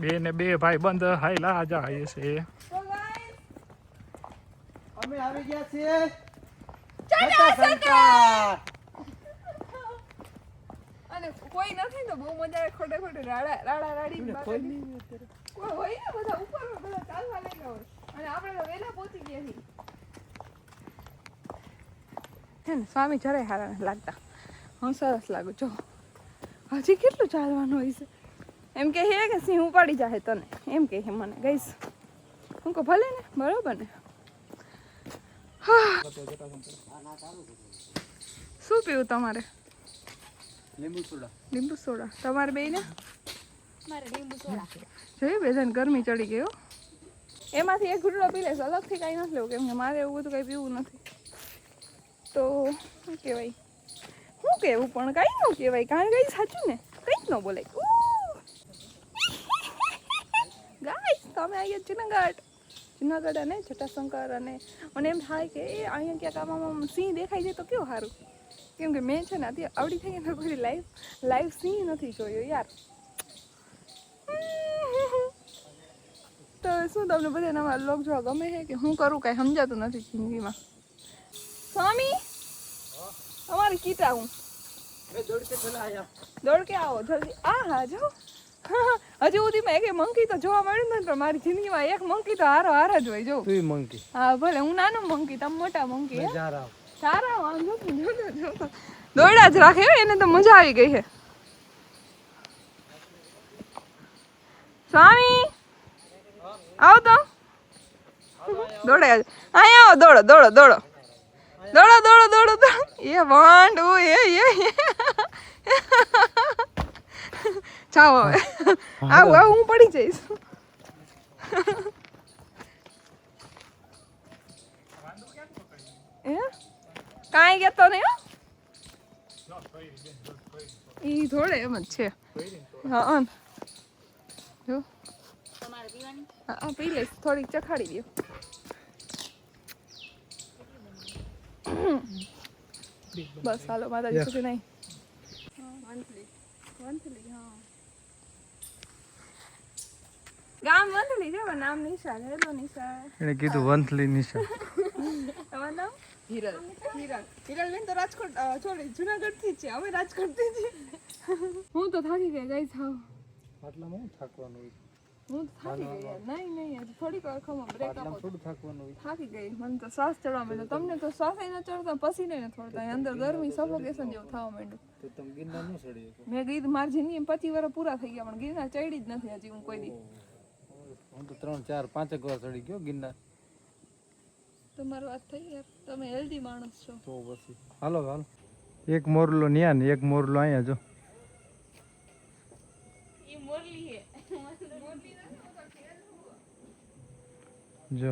બે ને બે ભાઈ બંધ હાઈલા જાય છે. અમે આવી ગયા છીએ જટાશંકર. અને કોઈ નથી તો બહુ મજા આવે. ખોટે ખોટે રાડા રાડી કોઈ હોય ને બધા ઉપર બધા ચાલવા લાગ્યા હોય અને આપણે તો વહેલા પહોંચી ગયા છીએ. છે ને સ્વામી જરાય હારા નથી લાગતા. હું સરસ લાગુ જો. હજી કેટલું ચાલવાનું હોય છે એમ કે હે કે સિંહ ઉપાડી જાય તને એમ કે મને ગઈશ હું કહું ભલે ને બરોબર ને. શું પીવું તમારે? લીંબુ સોડા તમારે બે ને જોયું બેન ગરમી ચડી ગઈ હો. એમાંથી એક ઘૂંટડો પી લેશે અલગથી કાંઈ નથી લેવું કેમ કે મારે એવું બધું કાંઈ પીવું નથી. તો શું કહેવાય શું કહેવું પણ કાંઈ ન કહેવાય કારણ કે સાચું ને કંઈ જ ન બોલાય. ગાય તમે આવી જુનાગઢ અને જટાશંકર અને મને એમ થાય કે એ અહીંયા ક્યાંક આમાં સિંહ દેખાઈ જાય તો કેવું સારું કેમ કે મેં છે ને અત્યારે આવડી થઈ ગઈ કોઈ લાઈવ સિંહ નથી જોયો યાર. તો શું તમને બધાને અમારા લોક જોવા ગમે છે કે હું કરું કાંઈ સમજાતું નથી જિંદગીમાં. સ્વામી અમારી કીટા હું દોડ કે આવો જલ્દી. હા જો હજી સુધીમાં એક મંકી તો જોવા મળ્યું ને પણ મારી જિંદગીમાં એક મંકી તો હારો હારા જ હોય. જો મંકી હા ભલે હું નાનો મંકી તમે મોટા મંકી સારા વાંધો દોડ્યા જ રાખે એને તો મજા આવી ગઈ છે. સ્વામી આવો તો દોડે અહીંયા આવો દોડો દોડો દોડો દોડો દોડો દોડો દોડો એ વાંડો એ જાઓ હવે આવું આવું હું પડી જઈશ. કાંઈ કહેતો નહીં હો ઈ થોડે એમ જ છે. હા જો હા પી લઈશ થોડીક ચખાડી દો. બસ હાલો માતાજી સુધી નહીં વંથલી હા ગામ વંથલી છે પણ નામ નિશા હેલો નિશા એને કીધું વંથલી નિશા. તમારું નામ હિરલ બેન તો રાજકોટ છોડી જુનાગઢ થી છે અમે રાજકોટ થી છીએ. હું તો થાકી ગઈ ગઈ થાવ આટલામાં થાકવાનું હોય. હું તો થાકી ગઈ યાર. નહીં થોડીક વાર ખમો બ્રેક આપો થોડું થાકવાનું હોય. થાકી ગઈ મને તો શ્વાસ ચડવા માંડ્યો. તમને તો શ્વાસ ન ચડતા પસીને ન થોડતા અંદર ગરમી સફોકેશન જેવું થવા માંડ્યું. તો તમે ગિરનાર ન ચડી શકો. મેં કીધું મારી જિંદગી 25 વર્ષ પૂરા થઈ ગયા પણ ગિરનાર ચડી જ નથી હજી હું કોઈ દી. હું તો 3 4 5 વાર ચડી ગયો ગિરનાર. તમારી વાત થઈ યાર તમે હેલ્ધી માણસ છો. તો પછી હાલો એક મોરલો ન્યા ને એક મોરલો અહીંયા જો. ઈ મોરલી હે જો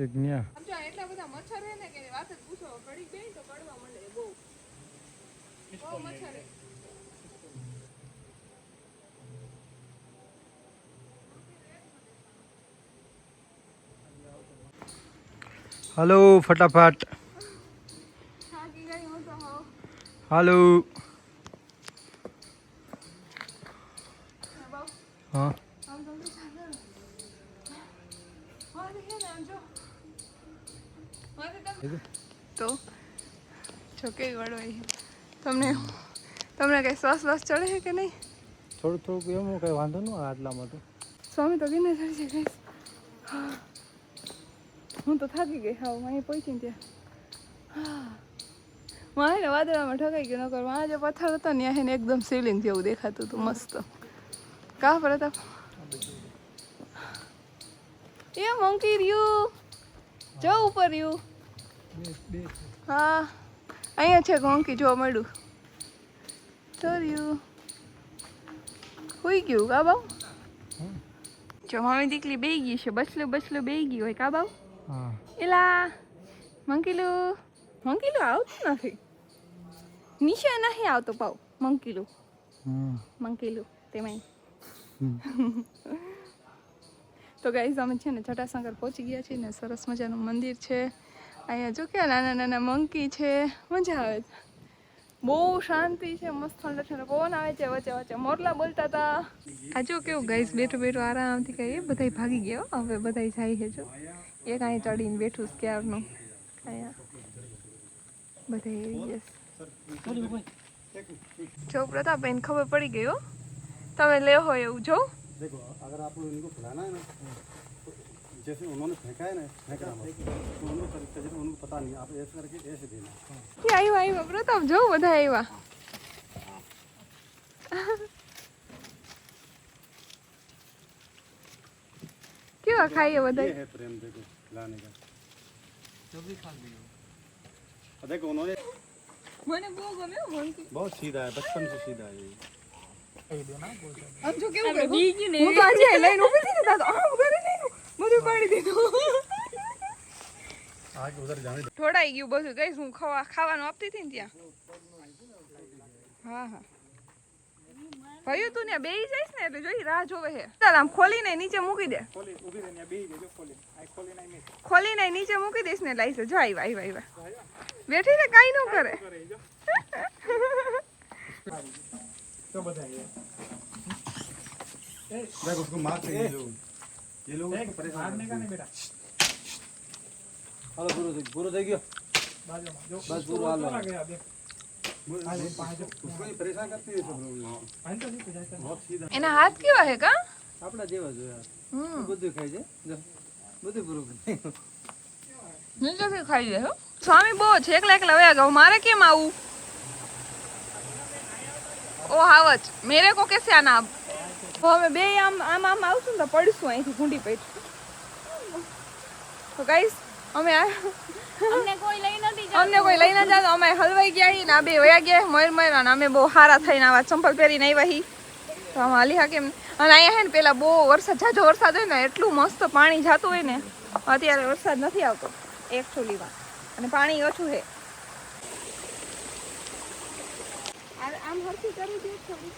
એક ન્યા સમજો એટલા બધા મચ્છર હે ને કે વાત જ પૂછો ઘડી ગઈ તો કડવા મળે બહુ મચ્છર હે. હાલો ફટાફટ થાકી ગઈ હું તો હો. હાલો હા તો જો કેવી વળવાઈ તમને કઈ શ્વાસ ચડે છે કે નહીં? થોડુંક એમ કઈ વાંધો ન આટલામાં તો સ્વામી તો ગિરનાર ચડી છે ગઈ. હું તો થાકી ગઈ હા અહીં પહોંચીને ત્યાં મારે વાદળામાં ઠકાઈ ગયું નકર આ જે પથ્થર હતો ને ત્યાં એકદમ શિવલિંગ જેવું દેખાતું હતું મસ્ત. કા પ્રતાપ એ મંકી રહ્યું જો ઉપર રહ્યું. હા અહીંયા છે મંકી જોવા મળ્યું તો રહ્યું હોઈ ગયું કા બાઉ. જો મમ્મી દીકરી બેહી ગઈ છે બસલું બેહી ગયું હોય કા બાઉ. એલા મંકીલું આવતું નથી નિશા નહીં આવતો પાઉ મંકીલું તેમાં. તો ગાઈઝ અમે છે ને જટાશંકર પહોંચી ગયા છીએ ને સરસ મજાનું મંદિર છે અહીંયા જો કે નાના મંકી છે મજા આવે છે. બહુ શાંતિ છે, મસ્ત ઠંડો ઠંડો પવન આવે છે, વચ્ચે વચ્ચે મોરલા બોલતા હતા. આ જો કેવું ગાઈસ બેઠું બેઠું આરામથી કહીએ, બધા ભાગી ગયા હવે, બધા જાય છે. જો એક અહીં ચડીને બેઠું છે ક્યારનું, અહીંયા બધા એવી જશે. જો પ્રતાપભાઈને ખબર પડી ગઈ હો, તમે લે હોય એવું જો. देखो अगर आप लोग इनको खिलाना है ना तो जैसे उन्होंने फेंका है ना फेंकना मत तो उनको तरीका जैसे उनको पता नहीं आप ऐसे करके ऐसे देना આવ્યા પ્રતાપ જો બધા આવ્યા. કેવા ખાઈએ બધા. ये है प्रेम देखो खिलाने का देखो उन्होंने મને બહુ ગમે बहुत सीधा है बचपन से सीधा है ये આમ જો કેવું કરે હું તો આજે લઈને ઊભી હતી ને તો આમ કરે લઈને બધું પાડી દીધું. आगे उधर जाने दो ઢોળાઈ ગયું બધું ગઈશ હું ખાવાનું આપતી હતી ને ત્યાં. હા હા ભાઈ તું ને બેહી જઈશ ને એટલે જોઈ રાહ જોવે હે. ચાલ આમ ખોલીને નીચે મૂકી દે, ખોલીને નીચે મૂકી દઈશ ને લાઈસે. જો આવ્યા બેઠી ને કાઈ ન કરે. देखो उसको मार के ये लोग उसको परेशान करते हैं। હાલો પૂરો થઈ ગયો બસ પૂરો હાલો उसको ये परेशान करते हैं सब लोग बहुत सीधा એના હાથ કેવા હે કા. આપણા જેવા જ હોય બધું ખાઈ જાય જો બધું પૂરું કરી નીચેથી ખાઈ જાય હો. સ્વામી બહુ છે, એકલા એકલા વયા ગયા. મારે કેમ આવું? ઓ હાવચ મેરે કો કેસે આના. અમે બે આમ આમ આમ આવશું ને તો પડશું અહીંથી ભૂંડી પડી. તો ગાઈસ અમે અમને કોઈ લઈ ન જાતો, અમે હલવાઈ ગયા ને આ બે વયા ગયા મયર અને અમે બહુ હારા થઈને આવા ચંપલ પહેરીને આવ્યા હી. તો આમ હાલી હા કેમ. અને અહીંયા હે ને પેલા બહુ વરસાદ જાજો વરસાદ હોય ને એટલું મસ્ત પાણી જાતું હોય ને. અત્યારે વરસાદ નથી આવતો એકચ્યુઅલીમાં અને પાણી ઓછું છે. આમ હરખી કરી દે થોડી.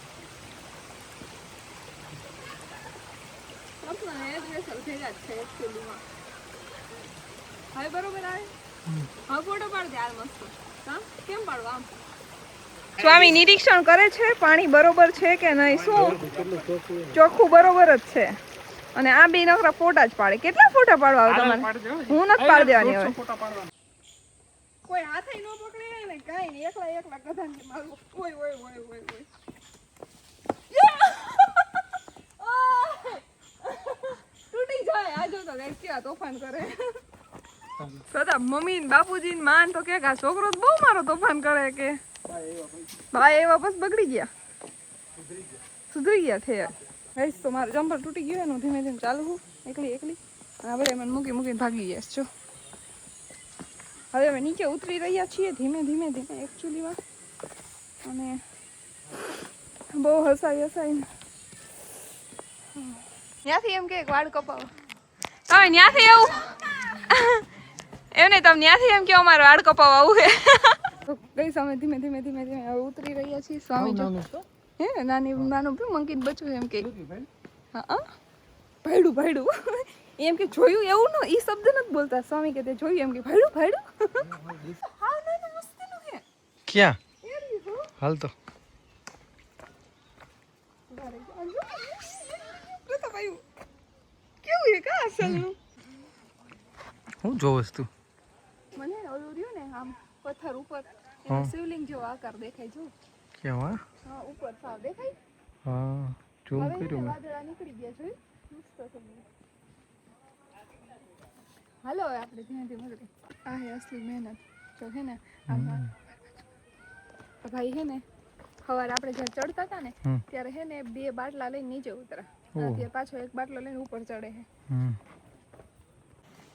હવે બરોબર આવે. હવે ફોટો પાડ દે. હાલ મસ્ત. હા કેમ પાડવા આમ. સ્વામી નિરીક્ષણ કરે છે પાણી બરોબર છે કે નહીં. શું ચોખ્ખું બરોબર જ છે. અને આ બે નકરા ફોટા જ પાડે. કેટલા ફોટા પાડવા આવે તમારે? હું નથી પાડી દેવાની હવે. કોઈ હાથે ન પકડે ને કાઈ નહીં, એકલા એકલા ગધાને મારવું. ઓય ઓય ઓય ઓય ઓય. તૂટી જાય. આ જો તો ગાઈસ કેવા તોફાન કરે. પ્રતાપ મમ્મી ને બાપુજી ને માન તો કે આ છોકરો તો બહુ મારો તોફાન કરે કે. ભાઈ એવા બસ બગડી ગયા, સુધરી ગયા છે. ગાઈસ તો મારો જમ્પર તૂટી ગયો એનું ધીમે ધીમે ચાલુ હું એકલી એકલી. અને આપણે મને મૂકીને ભાગી ગયા છો. હવે અમે નીચે ઉતરી રહ્યા છીએ ધીમે ધીમે એકચ્યુઅલીમાં. અને બહુ હસાઈને ત્યાંથી એમ કે વાળ કપાવો તમે ત્યાંથી આવું એમ નહીં, તમે ત્યાંથી એમ કે અમારે વાળ કપાવવા આવું હે. ગઈ અમે ધીમે ધીમે હવે ઉતરી રહ્યા છીએ. સ્વામી જો હે નાનું મંકીન બચ્ચું એમ કે હા ભાઈડું એમ કે જોયું એવું ન ઈ શબ્દ નથી બોલતા. સ્વામી કે તે જોયું એમ કે ભાઈડું હા ના મસ્તીનું હે. ક્યાં હાલ તો કેવું હે કા અસલનું. હું જોવસ તું મને ઓલું રહ્યું ને આમ પથ્થર ઉપર શિવલિંગ જેવો આકાર દેખાય જો. કેવા હા ઉપર સાવ દેખાય. હા ઝૂમ કર્યું મેં. વાદળા નીકળી ગયા જોઈ મસ્ત થઈ ગયું. હાલો હવે આપણે ધીમે ધીમે આ હે અસલી મહેનત. તો હે ને ભાઈ હે ને સવારે આપણે જ્યારે ચડતા હતા ને ત્યારે હે ને 2 બાટલા લઈને નીચે ઉતરા. અત્યારે પાછો 1 બાટલો લઈને ઉપર ચડે છે.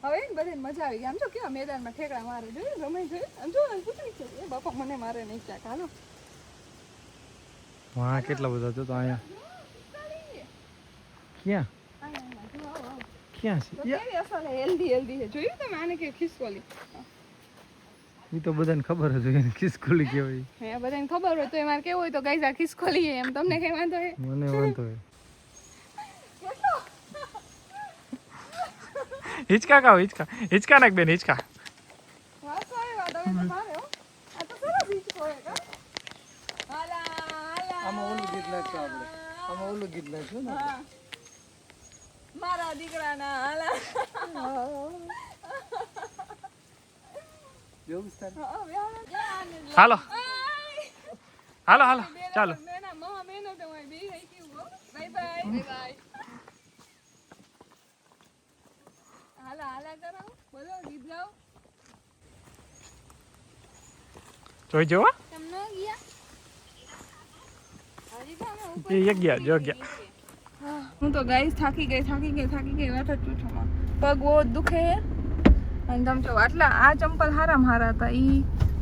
હવે ને બધાને મજા આવી ગઈ. આમ જો કેવા મેદાનમાં ઠેકડા મારે જોયું ગમે જોયું. આમ જો પૂછડી છે એ બાપા મને મારે નહીં ક્યાંક. હાલો વાહ કેટલા બધા જો તો અહીંયા ક્યાં ક્યાં છે કેવી અસલ હેલ્ધી છે. જોયું તમે આને કે ખિસકોલી. એ તો બધાને ખબર જ હોય ખિસકોલી કહેવાય. હે બધાને ખબર હોય તો એ મારે કેવું હોય તો ગાઈસ આ ખિસકોલી એમ તમને કઈ વાંધો હે? મને વાંધો હે. હિચકા ખાઓ હિચકા નાખ બેન હિચકા. વાતો આવે તમે તો મારે હો. આ તો સરસ હિચકો હે કા. તો આપણે આમાં ઓલું ગીત નાખ્યું ને હા મારા દીકરાના હાલા જોવું છે તારે? હાલો હાલો હાલો ચાલો મેના મહા મહેનત હોય બે રહી ગયું બાય બાય બાય હાલા હાલા કરો બોલો ગીત ગાઓ જોઈ જો તમને ગયા હજી તો અમે ઉપર એ ગયા જો ગયા હું તો ગાઈસ થાકી ગઈ વાત જ પૂછોમાં પગ બહુ દુખે અને તમે જો આટલા આ ચંપલ હારા હતા ઈ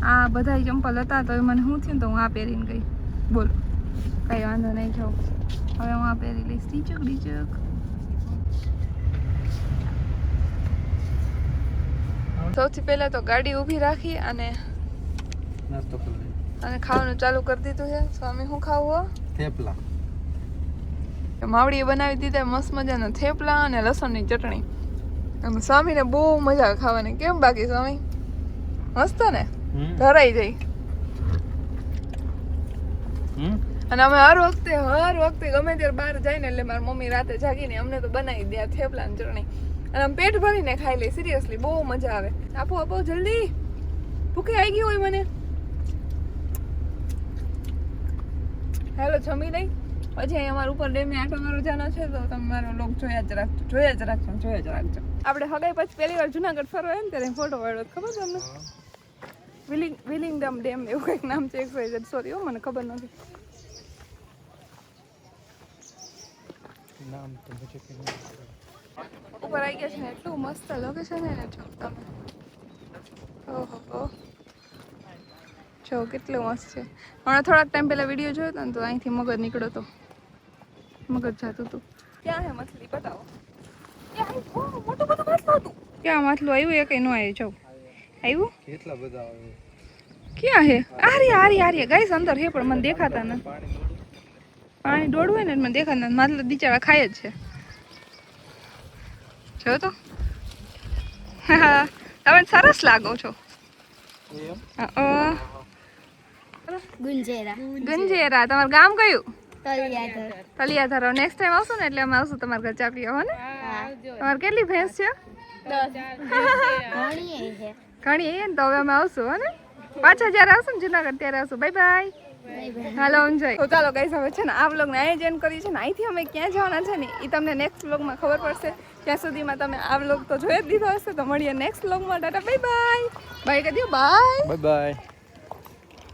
આ બધા ચંપલ હતા તો મને શું થયું તો હું આ પહેરીને ગઈ બોલો કઈ વાંધો નહીં જો હવે હું આ પહેરી લઈશ ડીચક સૌથી પહેલા તો ગાડી ઊભી રાખી અને નાસ્તો કરી ખાવાનું ચાલુ કરી દીધું છે સ્વામી શું ખાવું થેપલા માવડીએ બનાવી દીધા મસ્ત મજાના થેપલા અને લસણની ચટણી અને સ્વામીને બહુ મજા આવે ખાવાની કેમ બાકી સ્વામી મસ્ત ને ધરાઈ જાય અને અમે હર વખતે ગમે ત્યારે બહાર જાય ને એટલે મારી મમ્મી રાતે જાગીને અમને તો બનાવી દે આ થેપલા ની ચટણી અને અમે પેટ ભરીને ખાઈ લઈએ સિરિયસલી બહુ મજા આવે આપો જલ્દી ભૂખી આવી ગઈ હોય મને હેલો જમી લઈ પછી અહીં અમારા ઉપર ડેમે આટો મારો જાનો છે તો તમે મારો લોક જોયા જ રાખજો આપણે હગાઈ પછી પહેલી વાર જુનાગઢ ફરવા આવ્યા ને ત્યારે ફોટો વાળો ખબર તમને વિલિંગડમ ડેમ એવું કંઈક નામ છે XYZ સોરી મને ખબર નથી નામ તો મુજે કે ઉપર આવી ગયા છે ને એટલું મસ્ત લોકેશન છે ને જો તમે ઓહો જો કેટલું મસ્ત છે હમણાં થોડાક ટાઈમ પહેલા વિડીયો જોયો હતો ને તો અહીંથી મગર નીકળ્યો હતો મગર જતું હતું ક્યાં હે મછલી બતાવો મોટું બધું માછલું હતું ક્યાં માછલું આવ્યું એ કઈ ન આવ્યું જો આવ્યું કેટલા બધા આવે ક્યાં હે આરી ગાઈસ અંદર હે પણ મને દેખાતા ન પાણી દોડવું હોય ને મને દેખાતા નથી માછલા બિચારા ખાય જ છે જો તો તમે સરસ લાગો છો ગુંજેરા તમારું ગામ કયું તલિયાધર નેક્સ્ટ ટાઈમ આવશું ને એટલે અમે આવશું તમારા ઘર ચા પીવા હો ને તમારે કેટલી ભેંસ છે ઘણી એ ને તો હવે અમે આવશું હો ને પાછા જયારે આવશું ને જુનાગઢ ત્યારે આવશું બાય બાય હાલો એન્જોય તો ચાલો ગાઈસ હવે છે ને આ વ્લોગને અહીં જ એન્ડ કરીએ છીએ ને અહીંથી અમે ક્યાં જવાના છે ને એ તમને નેક્સ્ટ વ્લોગમાં ખબર પડશે ત્યાં સુધીમાં તમે આ વ્લોગ તો જોઈ જ લીધો હશે તો મળીએ નેક્સ્ટ વ્લોગમાં ટાટા બાય બાય કરી દો બાય બાય